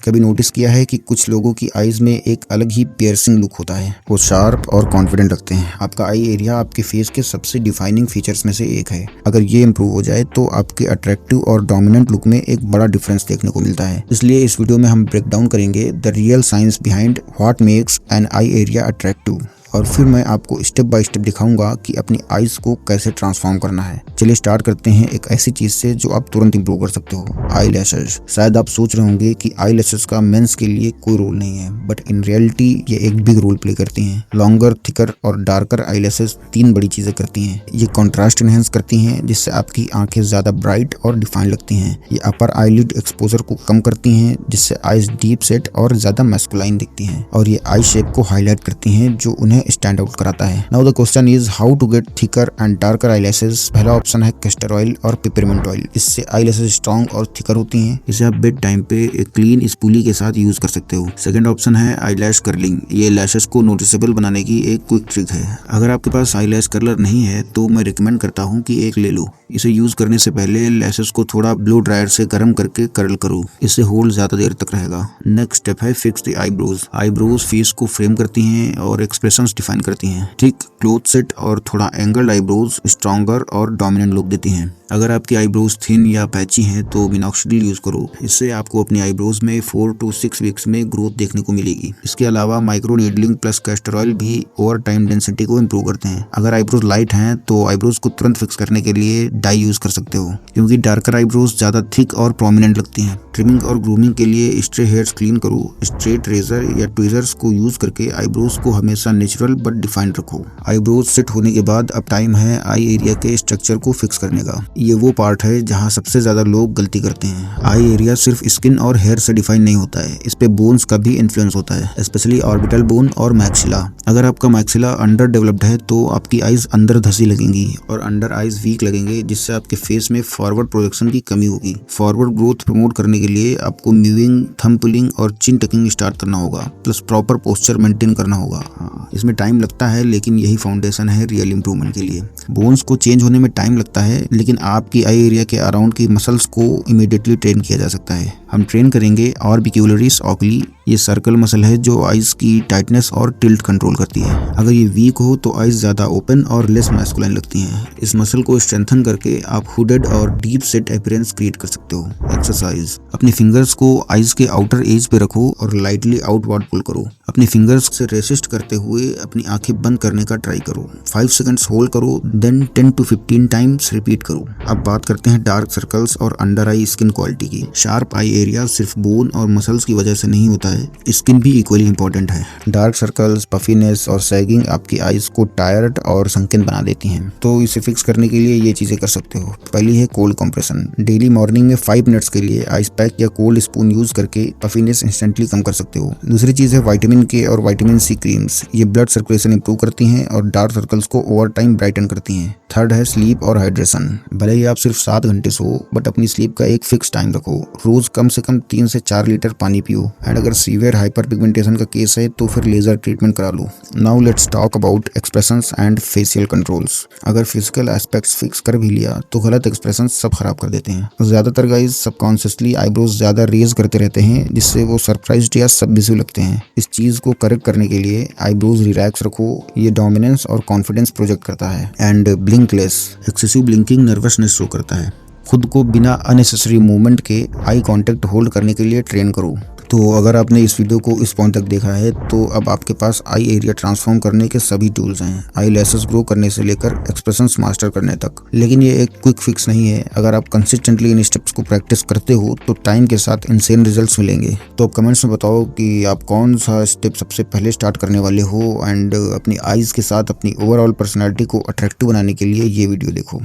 कभी नोटिस किया है कि कुछ लोगों की आईज में एक अलग ही पियर्सिंग लुक होता है, वो शार्प और कॉन्फिडेंट लगते हैं। आपका आई एरिया आपके फेस के सबसे डिफाइनिंग फीचर्स में से एक है। अगर ये इंप्रूव हो जाए तो आपके अट्रैक्टिव और डोमिनेंट लुक में एक बड़ा डिफरेंस देखने को मिलता है। इसलिए इस वीडियो में हम ब्रेक डाउन करेंगे the real science behind what makes an eye area attractive, और फिर मैं आपको स्टेप बाय स्टेप दिखाऊंगा कि अपनी आईज को कैसे ट्रांसफॉर्म करना है। चलिए स्टार्ट करते हैं एक ऐसी चीज से जो आप तुरंत इंप्रूव कर सकते हो, आई लैशेस। शायद आप सोच रहे होंगे कि आई लैशेस का मेंस के लिए कोई रोल नहीं है, बट इन रियलिटी ये एक बिग रोल प्ले करती हैं। लॉन्गर, थिकर और डार्कर आई लैशेस तीन बड़ी चीजें करती हैं। ये कॉन्ट्रास्ट एनहेंस करती हैं, जिससे आपकी आंखें ज्यादा ब्राइट और डिफाइन लगती हैं। ये अपर आईलिड एक्सपोजर को कम करती हैं, जिससे आईज डीप सेट और ज्यादा मैस्कुलाइन दिखती हैं। और ये आई शेप को हाईलाइट करती हैं, जो उन्हें स्टैंड आउट कराता है। Now the question is how to get thicker and darker eyelashes. पहला ऑप्शन है कैस्टर ऑयल और पेपरमिंट ऑयल। इससे आईलैशेस स्ट्रॉन्ग और थिकर होती हैं। इसे आप बेड टाइम पे एक क्लीन स्पूली के साथ यूज कर सकते हो। सेकंड ऑप्शन है आईलैश कर्लिंग। ये लैशेस को नोटिसेबल बनाने की एक क्विक ट्रिक है। अगर आपके पास आईलैश कर्लर नहीं है तो मैं रिकमेंड करता हूँ कि एक ले लो। इसे यूज करने से पहले लैशेस को थोड़ा ब्लो ड्रायर से गर्म करके कर्ल करो, इससे होल्ड ज्यादा देर तक रहेगा। नेक्स्ट स्टेप है fix the eyebrows. Eyebrows face को फ्रेम करती हैं और एक्सप्रेशंस डिफाइन करती हैं। थिक, क्लोथ सेट और थोड़ा एंगल्ड आईब्रोज स्ट्रॉन्गर और डोमिनेंट लुक देती हैं। अगर आपकी आईब्रोज थिन या पैची हैं तो मिनॉक्सिडिल यूज करो। इससे आपको अपनी आईब्रोज में 4 to 6 वीक्स में ग्रोथ देखने को मिलेगी। इसके अलावा micro needling plus castor oil भी ओवर टाइम डेंसिटी को इम्प्रूव करते हैं। अगर आईब्रोज लाइट हैं तो आईब्रोज को तुरंत फिक्स करने के लिए डाई यूज कर सकते हो, क्योंकि डार्कर आईब्रोज ज्यादा थिक और प्रोमिनेंट लगती हैं। ट्रिमिंग और ग्रूमिंग के लिए स्ट्रे हेयर्स क्लीन करो। स्ट्रेट रेजर या ट्विजर्स को यूज करके आईब्रोज को हमेशा नेचुरल बट डिफाइंड रखो। आईब्रोज सेट होने के बाद अब टाइम है आई एरिया के स्ट्रक्चर को फिक्स करने का। ये वो पार्ट है जहाँ सबसे ज्यादा लोग गलती करते हैं। आई एरिया सिर्फ स्किन और हेयर से डिफाइन नहीं होता है, इस पे बोन्स का भी इन्फ्लुएंस होता है, स्पेशली ऑर्बिटल बोन और मैक्सिला। अगर आपका मैक्सिला अंडर डेवलप्ड है तो आपकी आईज अंदर धसी लगेंगी और अंडर आईज वीक लगेंगे, जिससे आपके फेस में फॉरवर्ड प्रोजेक्शन की कमी होगी। फॉरवर्ड ग्रोथ प्रमोट करने के लिए आपको म्यूविंग, थंब पुलिंग और चिन टकिंग स्टार्ट करना होगा, प्लस प्रॉपर पोस्चर मेंटेन करना होगा। इसमें टाइम लगता है, लेकिन यही फाउंडेशन है रियल इंप्रूवमेंट के लिए। बोन्स को चेंज होने में टाइम लगता है, लेकिन आपकी आई एरिया के अराउंड की मसल्स को इमीडिएटली ट्रेन किया जा सकता है। हम ट्रेन करेंगे ऑर्बिक्यूलरिस ऑक्ली। ये सर्कल मसल है जो आईज की टाइटनेस और टिल्ट कंट्रोल करती है। अगर ये वीक हो तो आईज ज्यादा ओपन और लेस मैस्कुलाइन लगती हैं। इस मसल को स्ट्रेंथन करके आप हुडेड और डीप सेट अपीयरेंस क्रिएट कर सकते हो। एक्सरसाइज, अपनी फिंगर्स को आईज के आउटर एज पे रखो और लाइटली आउटवर्ड पुल करो। अपनी फिंगर्स से रेसिस्ट करते हुए अपनी आंखें बंद करने का ट्राई करो। 5 सेकंड्स होल्ड करो, देन 10 to 15 टाइम्स रिपीट करो। अब बात करते हैं डार्क सर्कल्स और अंडर आई स्किन क्वालिटी की। शार्प आई एरिया सिर्फ बोन और मसल्स की वजह से नहीं होता है, स्किन भी इक्वली इंपॉर्टेंट है। डार्क सर्कल्स, पफीनेस और सैगिंग आपकी आईज को टायर्ड और संकीर्ण बना देती हैं, तो इसे फिक्स करने के लिए ये चीजें कर सकते हो। पहली है कोल्ड कंप्रेशन। डेली मॉर्निंग में 5 मिनट्स के लिए आइस पैक या कोल्ड स्पून यूज करके पफीनेस इंस्टेंटली कम कर सकते हो। दूसरी चीज है विटामिन के और विटामिन सी क्रीम्स। ये ब्लड सर्कुलेशन इंप्रूव करती हैं और डार्क सर्कल्स को ओवर टाइम ब्राइटन करती हैं। थर्ड है स्लीप और हाइड्रेशन। भले ही आप सिर्फ 7 घंटे सो, बट अपनी स्लीप का एक फिक्स टाइम रखो। रोज कम से कम 3 से 4 लीटर पानी पियो। एंड अगर सीवियर हाइपर पिगमेंटेशन का केस है तो फिर लेजर ट्रीटमेंट करा लो। Now let's talk about expressions and facial controls. अगर फिजिकल एस्पेक्ट्स फिक्स कर भी लिया तो गलत एक्सप्रेशन सब खराब कर देते हैं। ज्यादातर गाइज सबकॉन्शियसली आईब्रोज ज्यादा रेज करते रहते हैं, जिससे वो सरप्राइज्ड या सबमिसिव लगते हैं। इस चीज को करेक्ट करने के लिए आईब्रोज रिलैक्स रखो। ये डोमिनेंस और कॉन्फिडेंस प्रोजेक्ट करता है। And blinkless. Excessive blinking nervousness show करता है। खुद को बिना अननेसेसरी मूवमेंट के आई कांटेक्ट होल्ड करने के लिए ट्रेन करो। तो अगर आपने इस वीडियो को इस पॉइंट तक देखा है तो अब आपके पास आई एरिया ट्रांसफॉर्म करने के सभी टूल्स हैं, आई लैशेस ग्रो करने से लेकर एक्सप्रेशंस मास्टर करने तक। लेकिन ये एक क्विक फिक्स नहीं है। अगर आप कंसिस्टेंटली इन स्टेप्स को प्रैक्टिस करते हो तो टाइम के साथ इनसेन रिजल्ट्स मिलेंगे। तो आप कमेंट्स में बताओ कि आप कौन सा स्टेप सबसे पहले स्टार्ट करने वाले हो, एंड अपनी आईज के साथ अपनी ओवरऑल पर्सनैलिटी को अट्रैक्टिव बनाने के लिए ये वीडियो देखो।